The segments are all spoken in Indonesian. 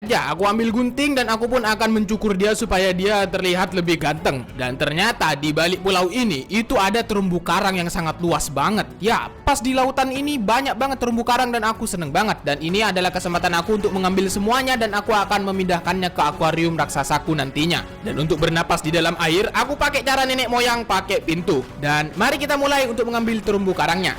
Ya, aku ambil gunting dan aku pun akan mencukur dia supaya dia terlihat lebih ganteng. Dan ternyata di balik pulau ini itu ada terumbu karang yang sangat luas banget. Ya, pas di lautan ini banyak banget terumbu karang dan aku seneng banget. Dan ini adalah kesempatan aku untuk mengambil semuanya dan aku akan memindahkannya ke akuarium raksasaku nantinya. Dan untuk bernapas di dalam air, aku pakai cara nenek moyang pakai pintu. Dan mari kita mulai untuk mengambil terumbu karangnya.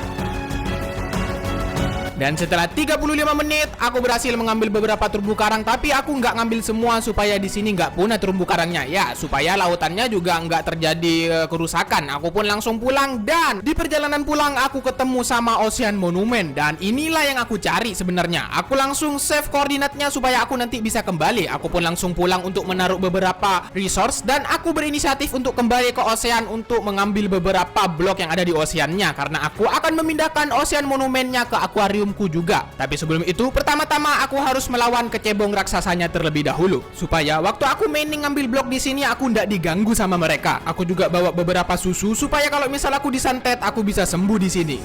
Dan setelah 35 menit, aku berhasil mengambil beberapa terumbu karang, tapi aku nggak ngambil semua supaya di sini nggak punah terumbu karangnya. Ya, supaya lautannya juga nggak terjadi kerusakan. Aku pun langsung pulang dan di perjalanan pulang aku ketemu sama Ocean Monument dan inilah yang aku cari sebenarnya. Aku langsung save koordinatnya supaya aku nanti bisa kembali. Aku pun langsung pulang untuk menaruh beberapa resource dan aku berinisiatif untuk kembali ke Ocean untuk mengambil beberapa blok yang ada di Oceannya karena aku akan memindahkan Ocean Monumentnya ke akuarium juga. Tapi sebelum itu, pertama-tama aku harus melawan kecebong raksasanya terlebih dahulu. Supaya waktu aku maining ngambil blok di sini aku ndak diganggu sama mereka. Aku juga bawa beberapa susu supaya kalau misal aku disantet, aku bisa sembuh di sini.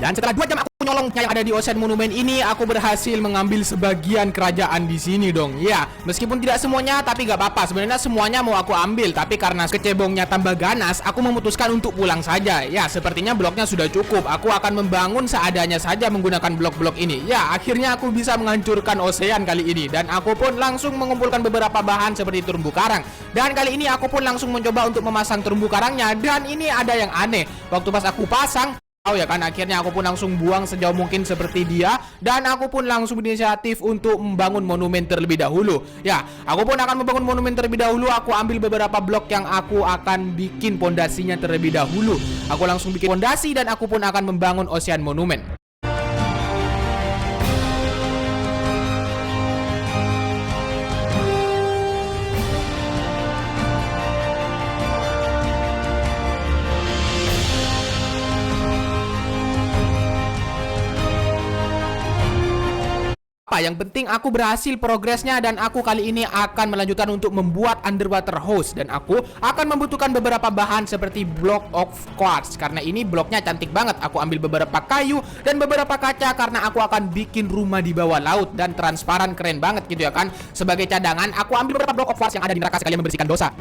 Dan setelah 2 jam aku nyolongnya yang ada di Ocean Monument ini, aku berhasil mengambil sebagian kerajaan di sini dong. Ya, meskipun tidak semuanya, tapi gak apa-apa. Sebenarnya semuanya mau aku ambil, tapi karena kecebongnya tambah ganas, aku memutuskan untuk pulang saja. Ya, sepertinya bloknya sudah cukup. Aku akan membangun seadanya saja menggunakan blok-blok ini. Ya, akhirnya aku bisa menghancurkan Ocean kali ini. Dan aku pun langsung mengumpulkan beberapa bahan seperti terumbu karang. Dan kali ini aku pun langsung mencoba untuk memasang terumbu karangnya. Dan ini ada yang aneh. Waktu pas aku pasang, oh ya kan, akhirnya aku pun langsung buang sejauh mungkin seperti dia. Dan aku pun langsung berinisiatif untuk membangun monumen terlebih dahulu. Ya, aku pun akan membangun monumen terlebih dahulu. Aku ambil beberapa blok yang aku akan bikin pondasinya terlebih dahulu. Aku langsung bikin pondasi dan aku pun akan membangun Ocean Monument. Yang penting aku berhasil progresnya dan aku kali ini akan melanjutkan untuk membuat underwater house dan aku akan membutuhkan beberapa bahan seperti block of quartz karena ini bloknya cantik banget. Aku ambil beberapa kayu dan beberapa kaca karena aku akan bikin rumah di bawah laut dan transparan keren banget gitu ya kan. Sebagai cadangan aku ambil beberapa block of quartz yang ada di neraka sekalian membersihkan dosa.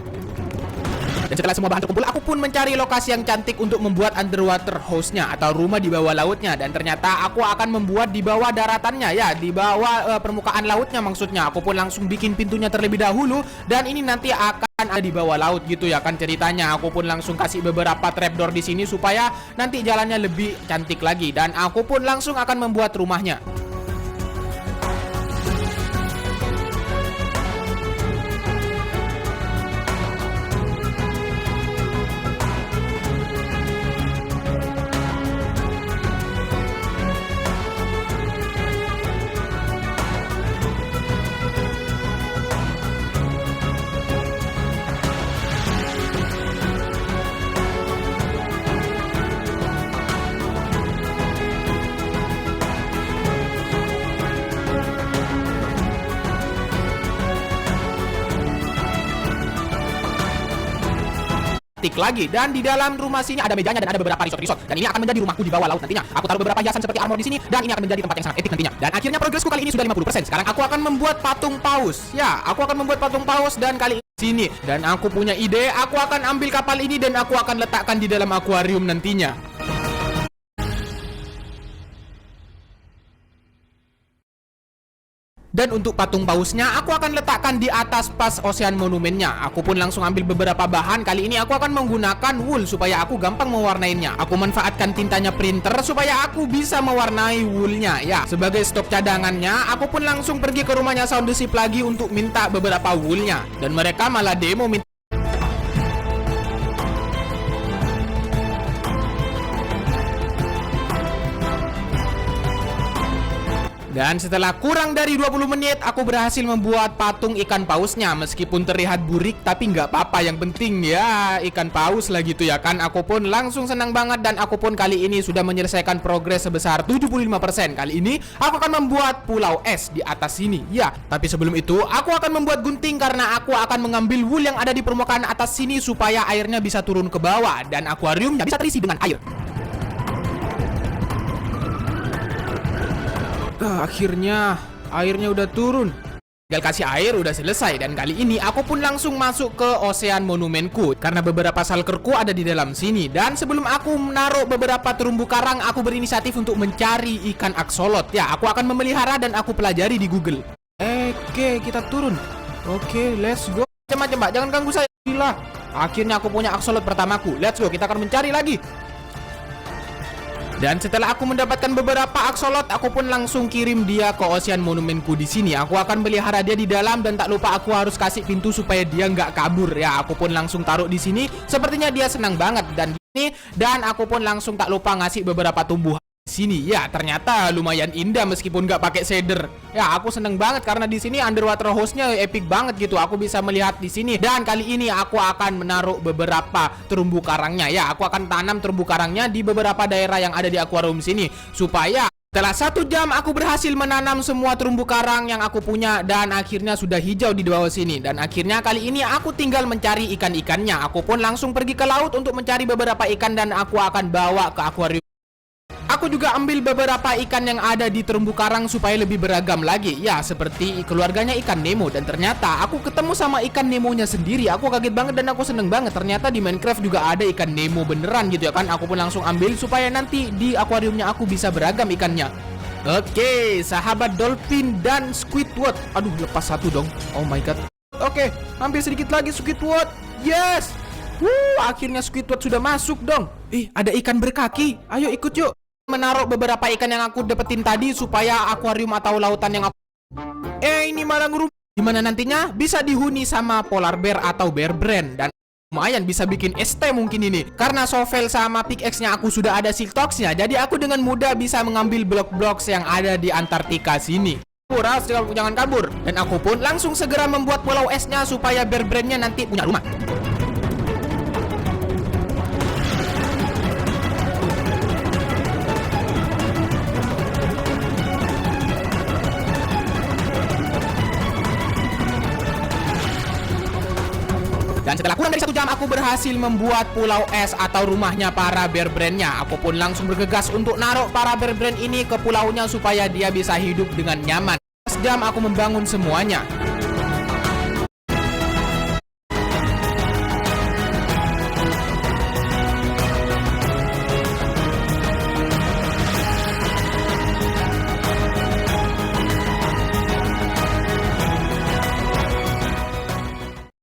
Dan setelah semua bahan terkumpul, aku pun mencari lokasi yang cantik untuk membuat underwater house-nya atau rumah di bawah lautnya. Dan ternyata aku akan membuat di bawah daratannya, ya, di bawah permukaan lautnya maksudnya. Aku pun langsung bikin pintunya terlebih dahulu dan ini nanti akan ada di bawah laut gitu ya kan ceritanya. Aku pun langsung kasih beberapa trapdoor di sini supaya nanti jalannya lebih cantik lagi dan aku pun langsung akan membuat rumahnya. Lagi dan di dalam rumah sini ada mejanya dan ada beberapa resort dan ini akan menjadi rumahku di bawah laut nantinya. Aku taruh beberapa hiasan seperti armor di sini dan ini akan menjadi tempat yang sangat epic nantinya. Dan akhirnya progresku kali ini sudah 50%. Sekarang aku akan membuat patung paus. Ya, aku akan membuat patung paus dan kali ini sini dan aku punya ide, aku akan ambil kapal ini dan aku akan letakkan di dalam akuarium nantinya. Dan untuk patung pausnya aku akan letakkan di atas pas Ocean Monumentnya. Aku pun langsung ambil beberapa bahan. Kali ini aku akan menggunakan wool supaya aku gampang mewarnainya. Aku manfaatkan tintanya printer supaya aku bisa mewarnai woolnya. Ya, sebagai stok cadangannya, aku pun langsung pergi ke rumahnya Soundship lagi untuk minta beberapa woolnya. Dan mereka malah demo minta. Dan setelah kurang dari 20 menit, aku berhasil membuat patung ikan pausnya. Meskipun terlihat burik, tapi nggak apa-apa. Yang penting ya ikan paus lah gitu ya kan. Aku pun langsung senang banget dan aku pun kali ini sudah menyelesaikan progres sebesar 75%. Kali ini aku akan membuat pulau es di atas sini. Ya, tapi sebelum itu aku akan membuat gunting karena aku akan mengambil wool yang ada di permukaan atas sini supaya airnya bisa turun ke bawah dan akuariumnya bisa terisi dengan air. Akhirnya airnya udah turun. Tinggal kasih air udah selesai. Dan kali ini aku pun langsung masuk ke ocean monumenku karena beberapa salkerku ada di dalam sini. Dan sebelum aku menaruh beberapa terumbu karang, aku berinisiatif untuk mencari ikan aksolot. Ya, aku akan memelihara dan aku pelajari di Google. Oke, kita turun. Oke, let's go. Macam-macam, jangan ganggu saya. Gila. Akhirnya aku punya aksolot pertamaku. Let's go, kita akan mencari lagi. Dan setelah aku mendapatkan beberapa aksolot, aku pun langsung kirim dia ke ocean monumenku di sini. Aku akan melihara dia di dalam dan tak lupa aku harus kasih pintu supaya dia nggak kabur. Ya, aku pun langsung taruh di sini. Sepertinya dia senang banget dan ini. Dan aku pun langsung tak lupa ngasih beberapa tumbuhan di sini. Ya, ternyata lumayan indah meskipun nggak pakai shader. Ya, aku seneng banget karena di sini underwater house-nya epic banget gitu. Aku bisa melihat di sini dan kali ini aku akan menaruh beberapa terumbu karangnya. Ya, aku akan tanam terumbu karangnya di beberapa daerah yang ada di akuarium sini supaya setelah 1 jam aku berhasil menanam semua terumbu karang yang aku punya dan akhirnya sudah hijau di bawah sini. Dan akhirnya kali ini aku tinggal mencari ikan-ikannya. Aku pun langsung pergi ke laut untuk mencari beberapa ikan dan aku akan bawa ke akuarium. Aku juga ambil beberapa ikan yang ada di terumbu karang supaya lebih beragam lagi. Ya, seperti keluarganya ikan Nemo. Dan ternyata aku ketemu sama ikan Nemonya sendiri. Aku kaget banget dan aku seneng banget. Ternyata di Minecraft juga ada ikan Nemo beneran gitu ya kan. Aku pun langsung ambil supaya nanti di akuariumnya aku bisa beragam ikannya. Oke, sahabat dolphin dan Squidward. Aduh, lepas satu dong. Oh my god. Oke, ambil sedikit lagi Squidward. Yes. Akhirnya Squidward sudah masuk dong. Ada ikan berkaki. Ayo ikut yuk. Menaruh beberapa ikan yang aku dapetin tadi supaya akuarium atau lautan yang aku ini malah ngerumpi. Dimana nantinya bisa dihuni sama polar bear atau bear brand. Dan lumayan bisa bikin ST mungkin ini. Karena shovel sama pickaxe-nya aku sudah ada siltox-nya. Jadi aku dengan mudah bisa mengambil blok-blok yang ada di Antartika sini. Puras, jangan kabur. Dan aku pun langsung segera membuat pulau esnya supaya bear brand-nya nanti punya rumah. Dan setelah kurang dari 1 jam aku berhasil membuat pulau es atau rumahnya para bear brand-nya. Aku pun langsung bergegas untuk naruh para bear brand ini ke pulaunya supaya dia bisa hidup dengan nyaman. 1 jam aku membangun semuanya.